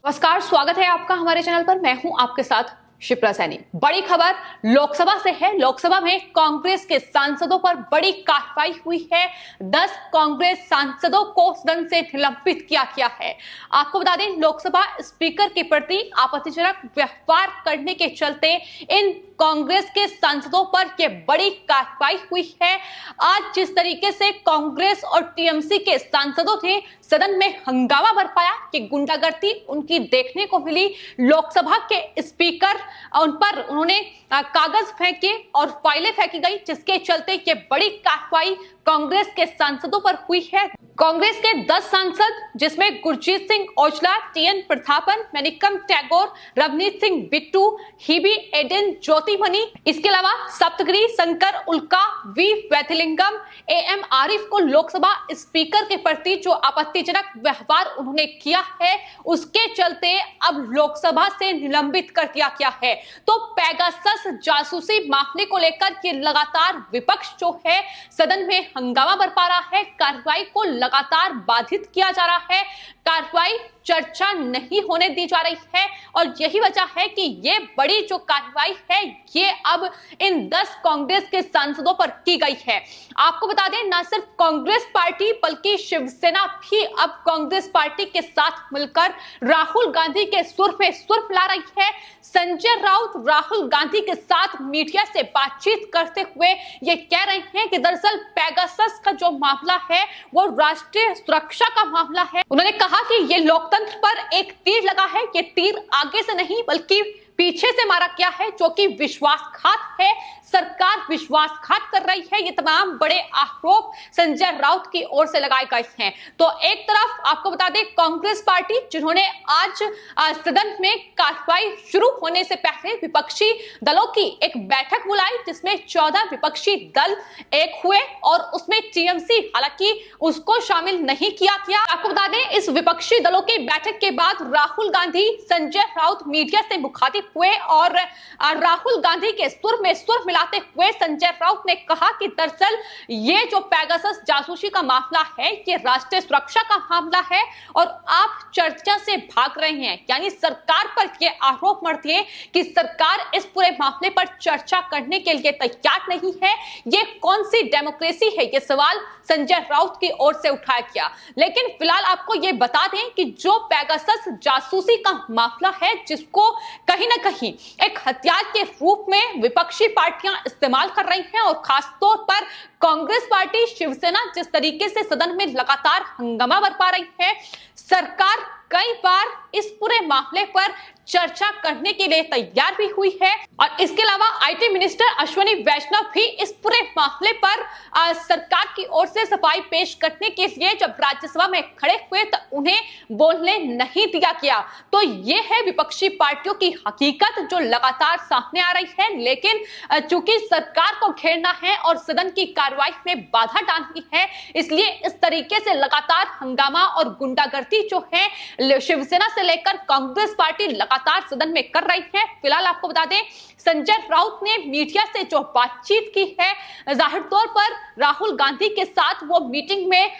नमस्कार, स्वागत है आपका हमारे चैनल पर। मैं हूं आपके साथ शिप्रा सैनी। बड़ी खबर लोकसभा से है। लोकसभा में कांग्रेस के सांसदों पर बड़ी कार्रवाई हुई है। 10 कांग्रेस सांसदों को सदन से निलंबित किया गया है। आपको बता दें, लोकसभा स्पीकर के प्रति आपत्तिजनक व्यवहार करने के चलते इन कांग्रेस के सांसदों पर यह बड़ी कार्रवाई हुई है। आज जिस तरीके से कांग्रेस और टीएमसी के सांसदों ने सदन में हंगामा बरपाया कि गुंडागर्दी उनकी देखने को मिली। लोकसभा के स्पीकर उन पर उन्होंने कागज फेंके और फाइलें फेंकी गई, जिसके चलते ये बड़ी कार्रवाई कांग्रेस के सांसदों पर हुई है। कांग्रेस के 10 सांसद, जिसमें गुरजीत सिंह औजला, टीएन प्रतापन, मैनिकम टैगोर, रवनीत सिंह बिट्टू, हिबी एडेन ज्योतिमणि, इसके अलावा सप्तगिरी शंकर उल्का, वी वैथिलिंगम, एएम आरिफ को लोकसभा स्पीकर के प्रति जो आपत्तिजनक व्यवहार उन्होंने किया है, उसके चलते अब लोकसभा से निलंबित कर दिया गया है। तो पेगासस जासूसी मामले को लेकर ये लगातार विपक्ष जो है सदन में हंगामा बरपा रहा है। कार्रवाई को लगातार बाधित किया जा रहा है। कार्रवाई चर्चा नहीं होने दी जा रही है और यही वजह है कि ये बड़ी जो कार्रवाई है ये अब इन 10 कांग्रेस के सांसदों पर की गई है। आपको बता दें, न सिर्फ कांग्रेस पार्टी बल्कि शिवसेना भी अब कांग्रेस पार्टी के साथ मिलकर राहुल गांधी के सुर में सुर मिला रही है। संजय राउत राहुल गांधी के साथ मीडिया से बातचीत करते हुए ये कह रहे हैं कि दरअसल पेगासस का जो मामला है वो राष्ट्रीय सुरक्षा का मामला है। उन्होंने कहा कि ये लोकतंत्र पर एक तीर लगा है। ये तीर आगे से नहीं बल्कि पीछे से मारा गया है, जो कि विश्वासघात है। सरकार विश्वासघात कर रही है। ये तमाम बड़े आरोप संजय राउत की ओर से लगाए गए हैं। तो एक तरफ आपको बता दें, कांग्रेस पार्टी जिन्होंने आज सदन में कार्रवाई शुरू होने से पहले विपक्षी दलों की एक बैठक बुलाई, जिसमें 14 विपक्षी दल एक हुए और उसमें टीएमसी हालांकि उसको शामिल नहीं किया गया। आपको बता दें, इस विपक्षी दलों की बैठक के बाद राहुल गांधी संजय राउत मीडिया से मुखातिब हुए और राहुल गांधी के सुर में सुर मिलाते हुए संजय राउत ने कहा कि दरअसल ये जो पेगासस जासूसी का मामला है ये राष्ट्रीय सुरक्षा का मामला है और आप चर्चा से भाग रहे हैं। यानी सरकार पर यह आरोप मढ़ते हैं कि सरकार इस पूरे मामले पर चर्चा करने के लिए तैयार नहीं है। ये कौन सी डेमोक्रेसी है, ये सवाल संजय राउत की ओर से उठाया गया। लेकिन फिलहाल आपको ये बता दें कि जो पेगासस जासूसी का मामला है, जिसको कहीं ना कहीं एक हथियार के रूप में विपक्षी पार्टियां इस्तेमाल कर रही हैं और खासतौर पर कांग्रेस पार्टी शिवसेना जिस तरीके से सदन में लगातार हंगामा बरपा रही है, सरकार कई बार इस पूरे मामले पर चर्चा करने के लिए तैयार भी हुई है। और इसके अलावा आईटी मिनिस्टर अश्विनी वैष्णव भी इस पूरे मामले पर सरकार की ओर से सफाई पेश करने के लिए जब राज्यसभा में खड़े हुए तो उन्हें बोलने नहीं दिया गया। तो ये है विपक्षी पार्टियों की हकीकत जो लगातार सामने आ रही है। लेकिन चूंकि सरकार को घेरना है और सदन की कार्रवाई में बाधा डालनी है, इसलिए इस तरीके से लगातार हंगामा और गुंडागर्दी जो है शिवसेना से लेकर कांग्रेस पार्टी लगातार सदन में कर रही है। फिलहाल आपको बता दें, संजय राउत ने मीडिया से जो बातचीत की है, जाहिर तौर पर राहुल गांधी के साथ वो मीटिंग में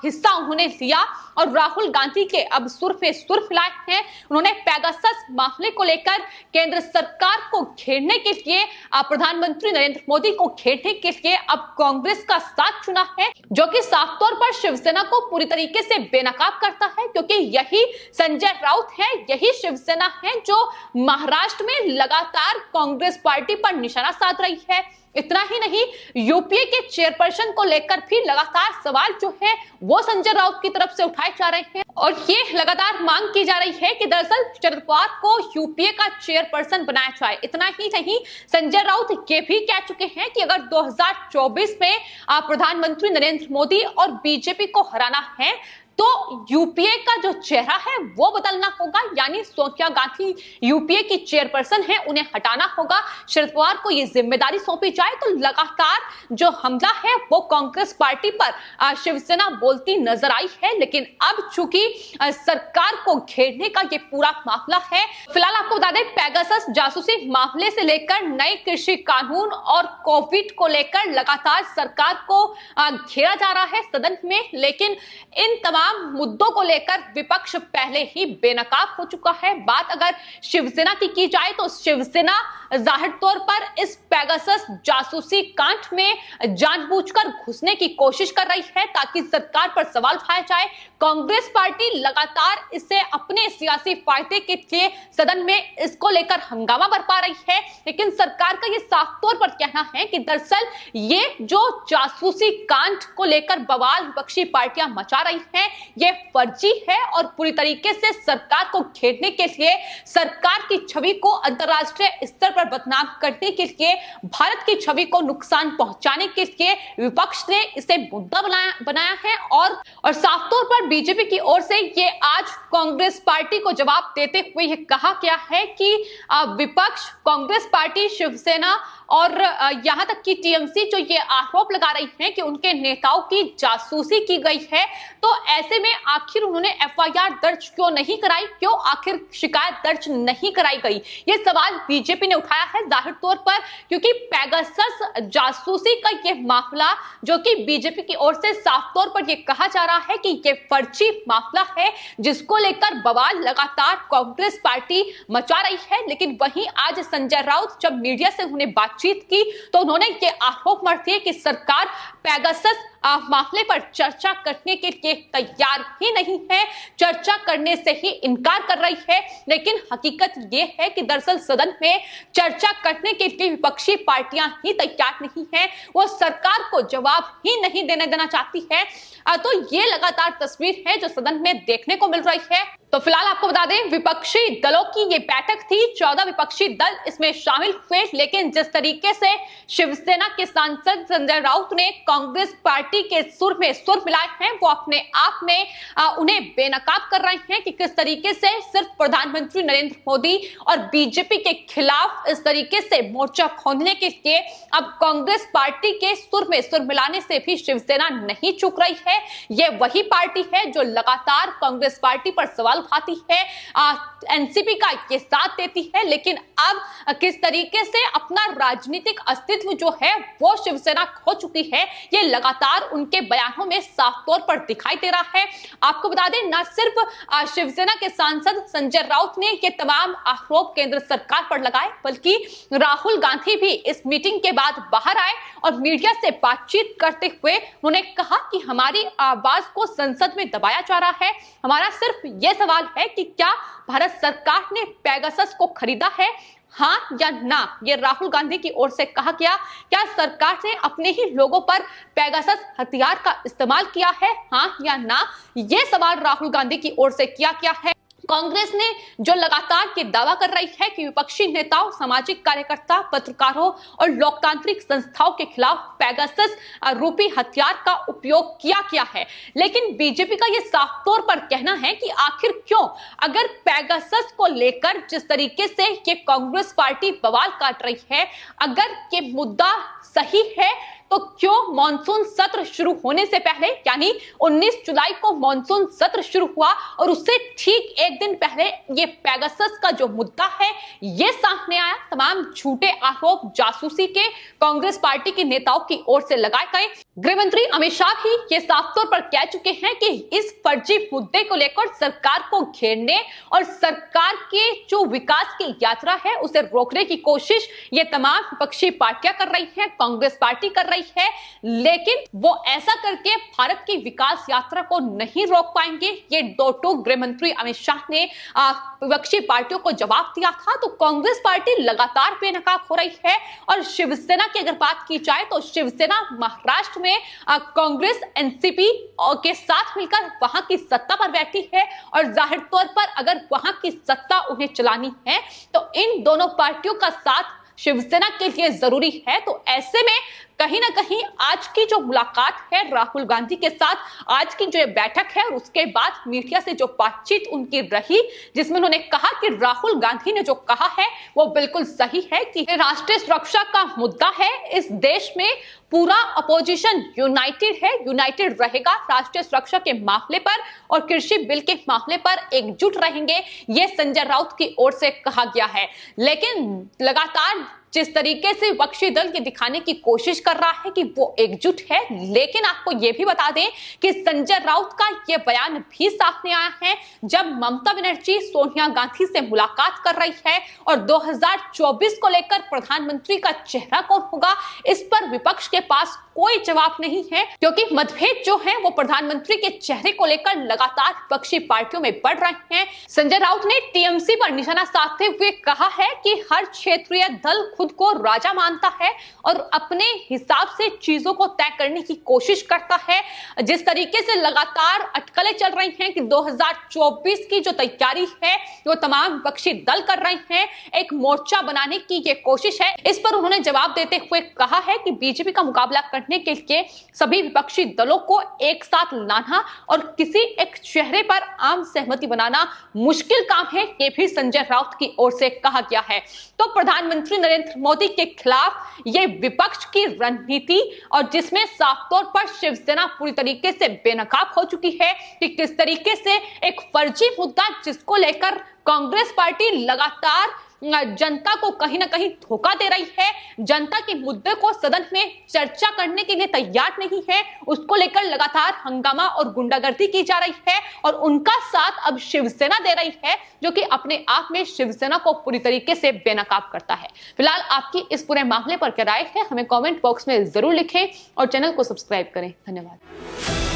हिस्सा उन्होंने लिया और राहुल गांधी के अब सुर पे सुर मिलाए हैं। उन्होंने पेगासस मामले को लेकर केंद्र सरकार को घेरने के लिए प्रधानमंत्री नरेंद्र मोदी को घेरने के लिए अब कांग्रेस का साथ चुना है, जो कि साफ तौर पर शिवसेना को पूरी तरीके से बेनकाब करता है, क्योंकि यही संजय राउत है, यही शिवसेना है जो महाराष्ट्र में लगातार कांग्रेस पार्टी पर निशाना साध रही है। इतना ही नहीं, यूपीए के चेयरपर्सन को लेकर भी लगातार सवाल जो है वो संजय राउत की तरफ से उठाए जा रहे हैं और ये लगातार मांग की जा रही है कि दरअसल शरद पवार को यूपीए का चेयरपर्सन बनाया जाए। इतना ही नहीं, संजय राउत ये भी कह चुके हैं कि अगर 2024 में प्रधानमंत्री नरेंद्र मोदी और बीजेपी को हराना है तो यूपीए का जो चेहरा है वो बदलना होगा। यानी सोनिया गांधी यूपीए की चेयरपर्सन है, उन्हें हटाना होगा। शरद पवार को ये जिम्मेदारी सौंपी जाए। तो लगातार जो हमला है वो कांग्रेस पार्टी पर शिवसेना बोलती नजर आई है। लेकिन अब चूंकि सरकार को घेरने का ये पूरा मामला है, फिलहाल आपको बता दें, पेगासस जासूसी मामले से लेकर नए कृषि कानून और कोविड को लेकर लगातार सरकार को घेरा जा रहा है सदन में। लेकिन इन तमाम तमाम मुद्दों को लेकर विपक्ष पहले ही बेनकाब हो चुका है। बात अगर शिवसेना की जाए तो शिवसेना जाहिर तौर पर इस पेगासस जासूसी कांड में जानबूझकर घुसने की कोशिश कर रही है ताकि सरकार पर सवाल उठाया जाए। कांग्रेस पार्टी लगातार इसे अपने सियासी फायदे के लिए सदन में इसको लेकर हंगामा बरपा रही है, लेकिन सरकार का ये साफ तौर पर कहना है कि दरअसल ये जो जासूसी कांड को लेकर बवाल विपक्षी पार्टियां मचा रही हैं, ये फर्जी है और पूरी तरीके से सरकार को घेरने के लिए, सरकार की छवि को अंतर्राष्ट्रीय स्तर पर बदनाम करने के लिए, भारत की छवि को नुकसान पहुंचाने के लिए विपक्ष ने इसे मुद्दा बनाया है। और साफ तौर पर बीजेपी की ओर से ये आज कांग्रेस पार्टी को जवाब देते हुए ये कहा गया है कि विपक्ष, कांग्रेस पार्टी, शिवसेना और यहां तक कि टीएमसी जो ये आरोप लगा रही है कि उनके नेताओं की जासूसी की गई है, तो ऐसे में आखिर उन्होंने एफआईआर दर्ज क्यों नहीं कराई, क्यों आखिर शिकायत दर्ज नहीं कराई गई, ये सवाल बीजेपी ने उठाया है जाहिर तौर पर, क्योंकि पेगासस जासूसी का ये मामला जो कि बीजेपी की ओर से साफ तौर पर ये कहा जा रहा है कि ये फर्जी मामला है जिसको लेकर बवाल लगातार कांग्रेस पार्टी मचा रही है। लेकिन वहीं आज संजय राउत जब मीडिया से उन्हें बातचीत की तो उन्होंने ये आरोप लगाए कि सरकार पेगासस मामले पर चर्चा करने के लिए तैयार ही नहीं है, चर्चा करने से ही इनकार कर रही है। लेकिन हकीकत यह है कि दरअसल सदन में चर्चा करने के लिए विपक्षी पार्टियां ही तैयार नहीं है, वो सरकार को जवाब ही नहीं देना चाहती है। तो ये लगातार तस्वीर है जो सदन में देखने को मिल रही है। तो फिलहाल आपको बता दें, विपक्षी दलों की ये बैठक थी, 14 विपक्षी दल इसमें शामिल हुए, लेकिन जिस तरीके से शिवसेना के सांसद संजय राउत ने कांग्रेस पार्टी के सुर में सुर मिलाए हैं, वो अपने आप में उन्हें बेनकाब कर रहे हैं कि किस तरीके से सिर्फ प्रधानमंत्री नरेंद्र मोदी और बीजेपी के खिलाफ इस तरीके से मोर्चा खोलने के लिए अब कांग्रेस पार्टी के सुर में सुर मिलाने से भी शिवसेना नहीं चूक रही है। ये वही पार्टी है जो लगातार कांग्रेस पार्टी पर सवाल उठाती है, एनसीपी का ये साथ देती है, लेकिन अब किस तरीके से अपना राजनीतिक अस्तित्व जो है वो शिवसेना खो चुकी है, ये लगातार उनके बयानों में साफ तौर पर दिखाई दे रहा है। आपको बता दें, न सिर्फ शिवसेना के सांसद संजय राउत ने ये तमाम आरोप केंद्र सरकार पर लगाए, बल्कि राहुल गांधी भी इस मीटिंग के बाद बाहर आए और मीडिया से बातचीत करते हुए उन्होंने कहा कि हमारी आवाज को संसद में दबाया जा रहा है। हमारा सिर्फ यह सवाल है कि क्या भारत सरकार ने पेगासस को खरीदा है, हाँ या ना। ये राहुल गांधी की ओर से कहा गया। क्या सरकार ने अपने ही लोगों पर पेगासस हथियार का इस्तेमाल किया है, हाँ या ना। ये सवाल राहुल गांधी की ओर से किया गया है। कांग्रेस ने जो लगातार ये दावा कर रही है कि विपक्षी नेताओं, सामाजिक कार्यकर्ता, पत्रकारों और लोकतांत्रिक संस्थाओं के खिलाफ पेगासस रूपी हथियार का उपयोग किया गया है, लेकिन बीजेपी का ये साफ तौर पर कहना है कि आखिर क्यों, अगर पेगासस को लेकर जिस तरीके से ये कांग्रेस पार्टी बवाल काट रही है, अगर ये मुद्दा सही है तो क्यों मॉनसून सत्र शुरू होने से पहले, यानी 19 जुलाई को मॉनसून सत्र शुरू हुआ और उससे ठीक एक दिन पहले ये पेगासस का जो मुद्दा है ये सामने आया। तमाम झूठे आरोप जासूसी के कांग्रेस पार्टी के नेताओं की ओर से लगाए गए। गृह मंत्री अमित शाह भी ये साफ तौर पर कह चुके हैं कि इस फर्जी मुद्दे को लेकर सरकार को घेरने और सरकार के जो विकास की यात्रा है उसे रोकने की कोशिश ये तमाम विपक्षी पार्टियां कर रही हैं, कांग्रेस पार्टी कर रही है, लेकिन वो ऐसा करके भारत की विकास यात्रा को नहीं रोक पाएंगे। ये दो टूक गृह मंत्री अमित शाह ने विपक्षी पार्टियों को जवाब दिया था। तो कांग्रेस पार्टी लगातार बेनकाब हो रही है। और शिवसेना की अगर बात की जाए तो शिवसेना महाराष्ट्र में कांग्रेस एनसीपी के साथ मिलकर वहां की सत्ता पर बैठी है और जाहिर तौर पर अगर वहां की सत्ता उन्हें चलानी है तो इन दोनों पार्टियों का साथ शिवसेना के लिए जरूरी है। तो ऐसे में कहीं ना कहीं आज की जो मुलाकात है राहुल गांधी के साथ, आज की जो बैठक है और उसके बाद मीडिया से जो बातचीत उनकी रही, जिसमें उन्होंने कहा कि राहुल गांधी ने जो कहा है वो बिल्कुल सही है कि राष्ट्रीय सुरक्षा का मुद्दा है। इस देश में पूरा अपोजिशन यूनाइटेड है, यूनाइटेड रहेगा राष्ट्रीय सुरक्षा के मामले पर और कृषि बिल के मामले पर एकजुट रहेंगे, ये संजय राउत की ओर से कहा गया है। लेकिन लगातार जिस तरीके से विपक्षी दल ये दिखाने की कोशिश कर रहा है कि वो एकजुट है, लेकिन आपको ये भी बता दें कि संजय राउत का ये बयान भी सामने आया है जब ममता बनर्जी सोनिया गांधी से मुलाकात कर रही है और 2024 को लेकर प्रधानमंत्री का चेहरा कौन होगा, इस पर विपक्ष के पास कोई जवाब नहीं है, क्योंकि मतभेद जो है वो प्रधानमंत्री के चेहरे को लेकर लगातार विपक्षी पार्टियों में बढ़ रहे हैं। संजय राउत ने टीएमसी पर निशाना साधते हुए कहा है कि हर क्षेत्रीय दल खुद को राजा मानता है और अपने हिसाब से चीजों को तय करने की कोशिश करता है। जिस तरीके से लगातार अटकलें चल रही हैं कि 2024 की जो तैयारी है वो तमाम विपक्षी दल कर रहे हैं, एक मोर्चा बनाने की ये कोशिश है। इस पर उन्होंने जवाब देते हुए कहा है कि बीजेपी का मुकाबला करने के लिए सभी विपक्षी दलों को एक साथ लाना और किसी एक चेहरे पर आम सहमति बनाना मुश्किल काम है, ये भी संजय राउत की ओर से कहा गया है। तो प्रधानमंत्री नरेंद्र मोदी के खिलाफ ये विपक्ष की रणनीति और जिसमें साफ तौर पर शिवसेना पूरी तरीके से बेनकाब हो चुकी है कि किस तरीके से एक फर्जी मुद्दा जिसको लेकर कांग्रेस पार्टी लगातार जनता को कहीं ना कहीं धोखा दे रही है, जनता के मुद्दे को सदन में चर्चा करने के लिए तैयार नहीं है, उसको लेकर लगातार हंगामा और गुंडागर्दी की जा रही है और उनका साथ अब शिवसेना दे रही है, जो कि अपने आप में शिवसेना को पूरी तरीके से बेनकाब करता है। फिलहाल आपकी इस पूरे मामले पर क्या राय है, हमें कमेंट बॉक्स में जरूर लिखें और चैनल को सब्सक्राइब करें। धन्यवाद।